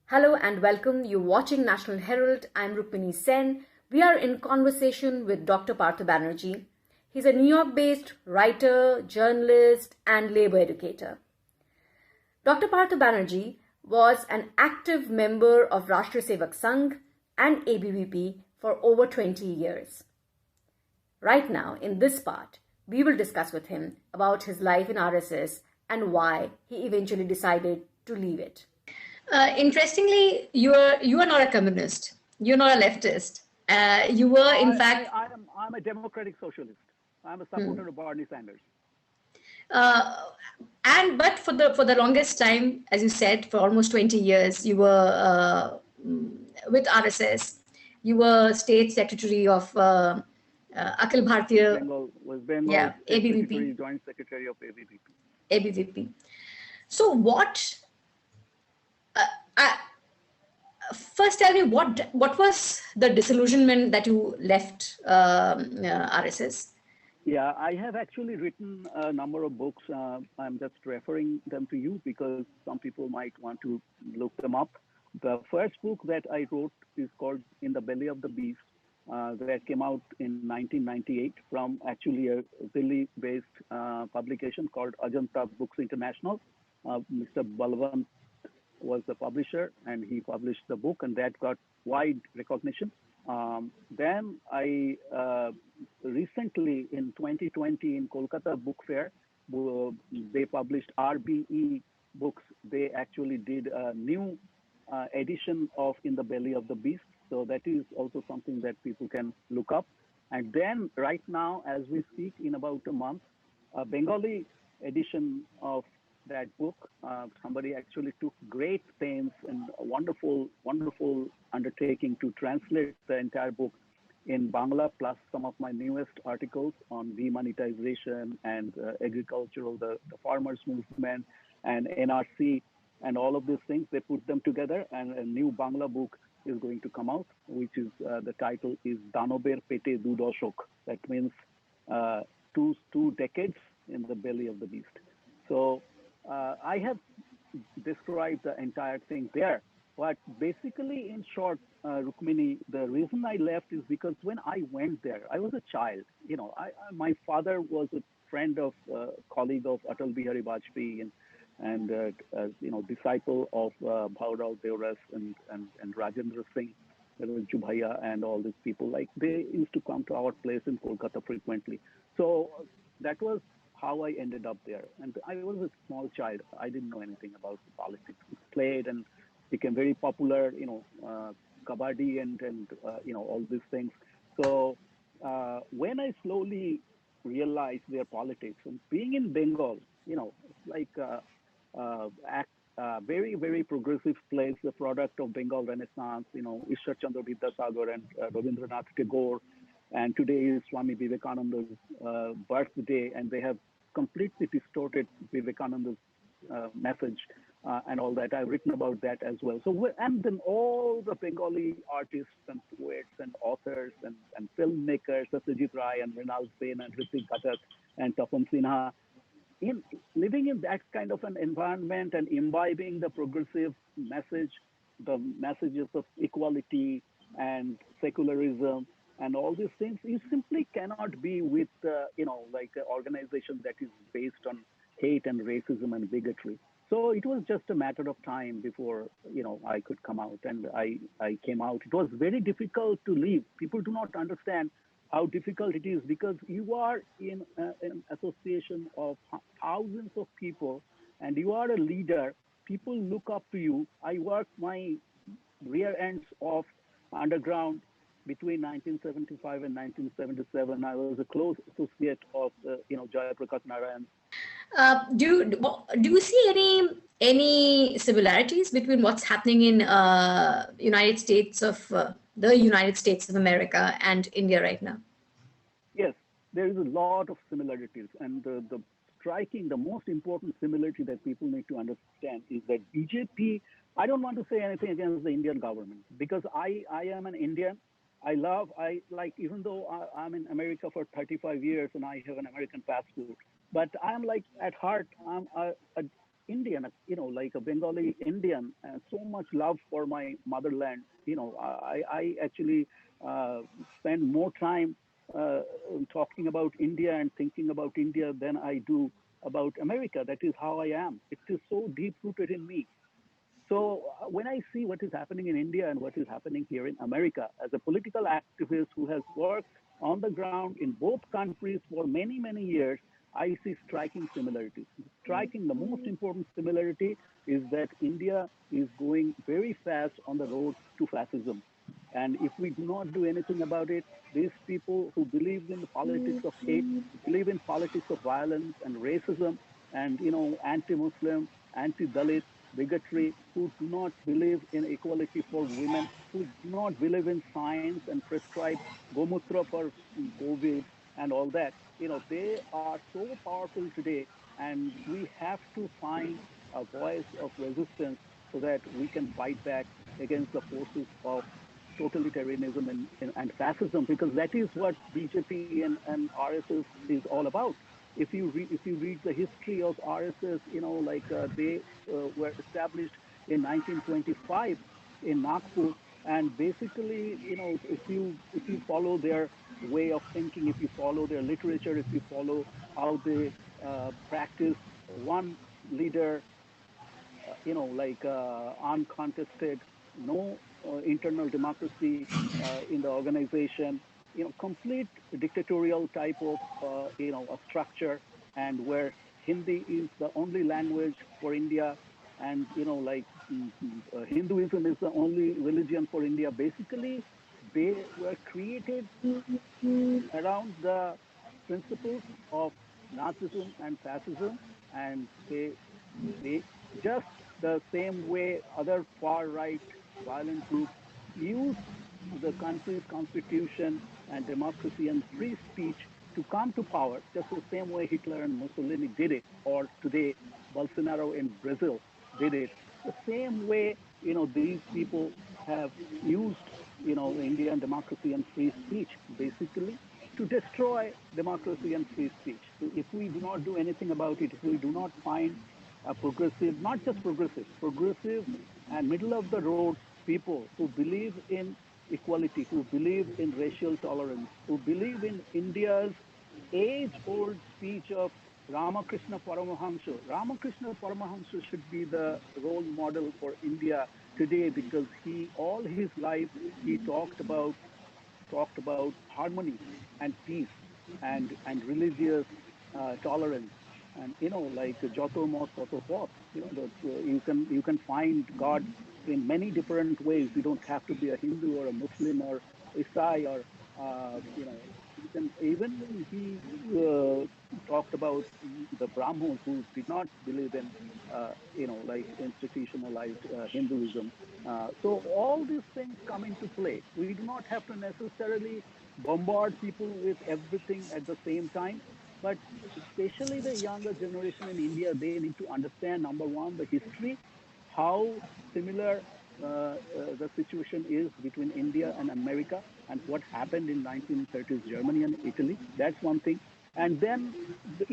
Hello and welcome. You're watching National Herald. I'm Rukmini Sen. We are in conversation with Dr. Partha Banerjee. He's a New York-based writer, journalist, and labor educator. Dr. Partha Banerjee was an active member of Rashtriya Sevak Sangh and ABVP for over 20 years. Right now, in this part, we will discuss with him about his life in RSS and why he eventually decided to leave it. Interestingly, you are not a communist. You're not a leftist. You were, in fact, I'm a democratic socialist. I'm a supporter of Bernie Sanders. But for the longest time, as you said, for almost 20 years, you were with RSS. You were state secretary of Akhil Bharatiya. Bengal ABVP. Joint Secretary of ABVP. ABVP. So what? First, tell me what was the disillusionment that you left RSS? Yeah, I have actually written a number of books. I'm just referring them to you because some people might want to look them up. The first book that I wrote is called In the Belly of the Beast, that came out in 1998 from actually a Delhi-based publication called Ajanta Books International. Mr. Balwant was the publisher, and he published the book, and that got wide recognition. Then I recently in 2020 in Kolkata Book Fair, they published RBE Books. They actually did a new edition of In the Belly of the Beast. So that is also something that people can look up. And then right now, as we speak, in about a month, a Bengali edition of that book, somebody actually took great pains and a wonderful undertaking to translate the entire book in Bangla, plus some of my newest articles on demonetization and agricultural, the farmers movement and NRC and all of these things. They put them together, and a new Bangla book is going to come out, which is the title is Danober Pete Du Doshok. That means two decades in the belly of the beast. So I have described the entire thing there. But basically, in short, Rukmini, the reason I left is because when I went there, I was a child. My father was a friend of, colleague of Atal Bihari Vajpayee and disciple of Bhaurao Deoras and Rajendra Singh, Jubhaiya and all these people. Like, they used to come to our place in Kolkata frequently. So that was how I ended up there. And I was a small child. I didn't know anything about politics. Played and became very popular, kabaddi and all these things. So when I slowly realized their politics and being in Bengal, like very, very progressive place, the product of Bengal Renaissance, Ishwar Chandra Vidyasagar and Rabindranath Tagore. And today is Swami Vivekananda's birthday, and they have completely distorted Vivekananda's message and all that. I've written about that as well. So, and then all the Bengali artists and poets and authors and filmmakers, Satyajit Ray and Mrinal Sen and Ritik Ghatak and Tapan Sinha, in living in that kind of an environment and imbibing the progressive message, the messages of equality and secularism and all these things, you simply cannot be with, like an organization that is based on hate and racism and bigotry. So it was just a matter of time before, I could come out, and I came out. It was very difficult to leave. People do not understand how difficult it is because you are in an association of thousands of people and you are a leader. People look up to you. I worked my rear ends of underground between 1975 and 1977. I was a close associate of, Jaya Prakash Narayan. Do you see any similarities between what's happening in United States of the United States of America and India right now? Yes, there is a lot of similarities, and the most important similarity that people need to understand is that BJP. I don't want to say anything against the Indian government because I am an Indian. I like, even though I'm in America for 35 years and I have an American passport, but I'm like, at heart, I'm a Indian, like a Bengali Indian, so much love for my motherland. I actually spend more time uh, talking about India and thinking about India than I do about America. That is how I am. It is so deep rooted in me. So when I see what is happening in India and what is happening here in America, as a political activist who has worked on the ground in both countries for many, many years, I see striking similarities. The most important similarity is that India is going very fast on the road to fascism. And if we do not do anything about it, these people who believe in the politics of hate, believe in politics of violence and racism and, anti-Muslim, anti-Dalit, bigotry, who do not believe in equality for women, who do not believe in science and prescribe gomutra for COVID and all that. They are so powerful today, and we have to find a voice of resistance so that we can fight back against the forces of totalitarianism and fascism, because that is what BJP and RSS is all about. If you read the history of RSS, they were established in 1925 in Nagpur, and basically, if you follow their way of thinking, if you follow their literature, if you follow how they practice one leader, uncontested, no internal democracy in the organization, complete dictatorial type of, a structure, and where Hindi is the only language for India, and, Hinduism is the only religion for India. Basically, they were created around the principles of Nazism and fascism, and they just the same way other far right violent groups use the country's constitution and democracy and free speech to come to power, just the same way Hitler and Mussolini did it, or today Bolsonaro in Brazil did it. The same way, these people have used, Indian democracy and free speech basically to destroy democracy and free speech. So if we do not do anything about it, if we do not find progressive, not just progressive and middle of the road people who believe in equality, who believe in racial tolerance, who believe in India's age-old speech of Ramakrishna Paramahamsa. Ramakrishna Paramahamsa should be the role model for India today, because all his life, he talked about harmony and peace and religious tolerance, and like joto mot toto pot. You can find God in many different ways. You don't have to be a Hindu or a Muslim or Isai, or you can even he talked about the Brahmins who did not believe in like institutionalized Hinduism. So all these things come into play. We do not have to necessarily bombard people with everything at the same time, but especially the younger generation in India, they need to understand, number one, the history, how similar the situation is between India and America, and what happened in 1930s Germany and Italy. That's one thing. And then the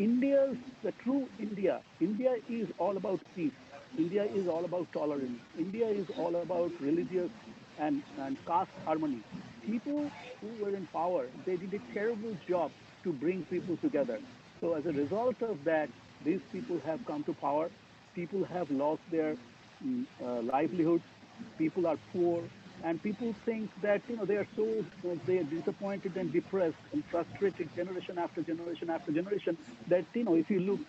true India. India is all about peace. India is all about tolerance. India is all about religious and caste harmony. People who were in power, they did a terrible job to bring people together. So as a result of that, these people have come to power. People have lost their livelihoods. People are poor, and people think that they are so they are disappointed and depressed and frustrated generation after generation after generation, that if you look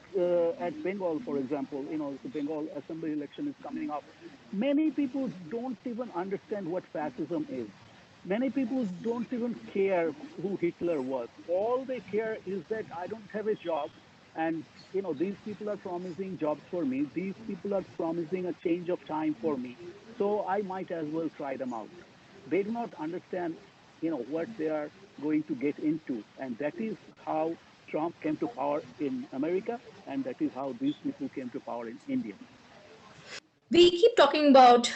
at Bengal, for example, the Bengal assembly election is coming up. Many people don't even understand what fascism is. Many people don't even care who Hitler was. All they care is that I don't have a job, and these people are promising jobs for me. These people are promising a change of time for me. So I might as well try them out. They do not understand, what they are going to get into, and that is how Trump came to power in America, and that is how these people came to power in India. We keep talking about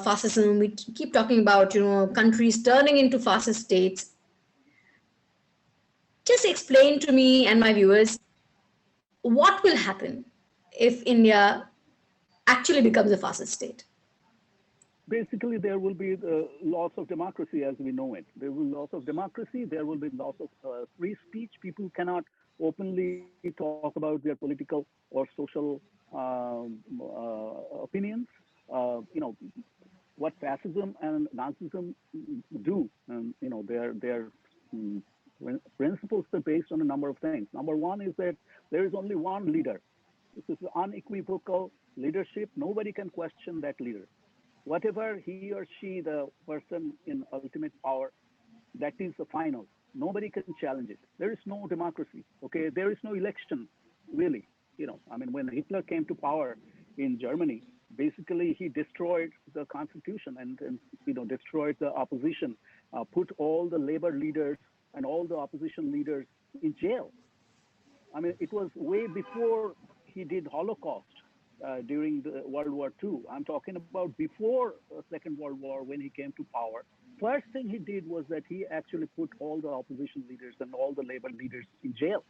fascism. We keep talking about countries turning into fascist states. Just explain to me and my viewers what will happen if India actually becomes a fascist state? Basically, there will be the loss of democracy as we know it. There will be loss of democracy. There will be loss of free speech. People cannot openly talk about their political or social opinions. You know what fascism and Nazism do. Their mm, principles are based on a number of things. Number one is that there is only one leader. This is unequivocal leadership. Nobody can question that leader. Whatever he or she, the person in ultimate power, that is the final. Nobody can challenge it. There is no democracy. Okay, there is no election, really. I mean, when Hitler came to power in Germany, basically he destroyed the constitution and destroyed the opposition, put all the labor leaders and all the opposition leaders in jail. I mean, it was way before he did Holocaust during the World War II. I'm talking about before Second World War when he came to power. First thing he did was that he actually put all the opposition leaders and all the labor leaders in jail.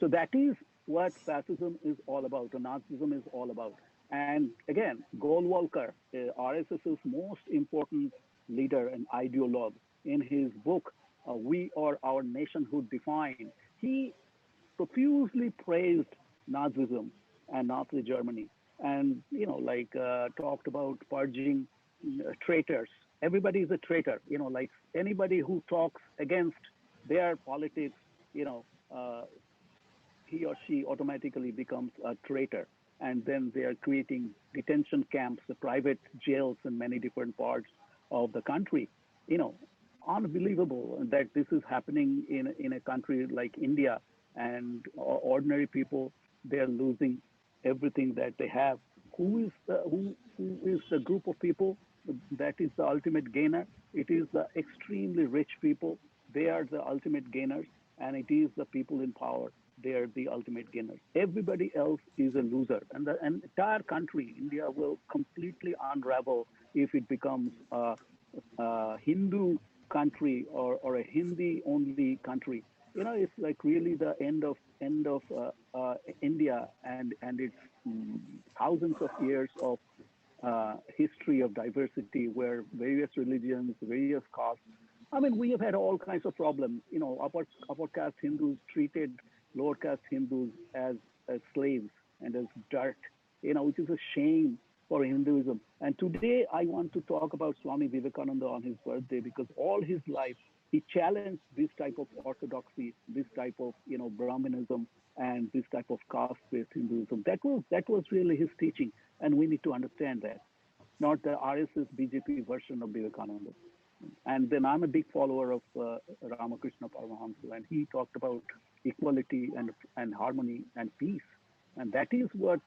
So that is what fascism is all about, or Nazism is all about. And again, Golwalkar, RSS's most important leader and ideologue, in his book, We Are Our Nationhood Defined, he profusely praised Nazism and Nazi Germany, and talked about purging traitors. Everybody is a traitor. Like anybody who talks against their politics, you know, uh, he or she automatically becomes a traitor. And then they are creating detention camps, the private jails in many different parts of the country. You know, Unbelievable that this is happening in a country like India, and ordinary people, they are losing everything that they have. Who is the group of people that is the ultimate gainer? It is the extremely rich people. They are the ultimate gainers, and it is the people in power. They are the ultimate gainers. Everybody else is a loser, and the entire country, India, will completely unravel if it becomes a Hindu country, or a Hindi only country. It's like really the end of India and its thousands of years of history of diversity, where various religions, various castes. I mean, we have had all kinds of problems. Upper caste Hindus treated lower caste Hindus as slaves and as dirt. Which is a shame for Hinduism. And today I want to talk about Swami Vivekananda on his birthday, because all his life he challenged this type of orthodoxy, this type of Brahmanism, and this type of caste-based Hinduism. That was really his teaching, and we need to understand that, not the RSS BJP version of Vivekananda. And then I'm a big follower of Ramakrishna Paramahamsa, and he talked about equality and harmony and peace. And that is what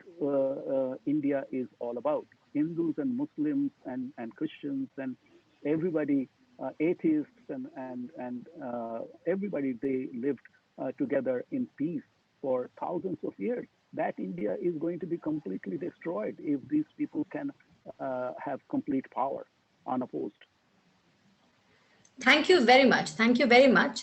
India is all about. Hindus and Muslims and Christians and everybody, atheists and everybody, they lived together in peace for thousands of years. That India is going to be completely destroyed if these people can have complete power unopposed. Thank you very much. Thank you very much.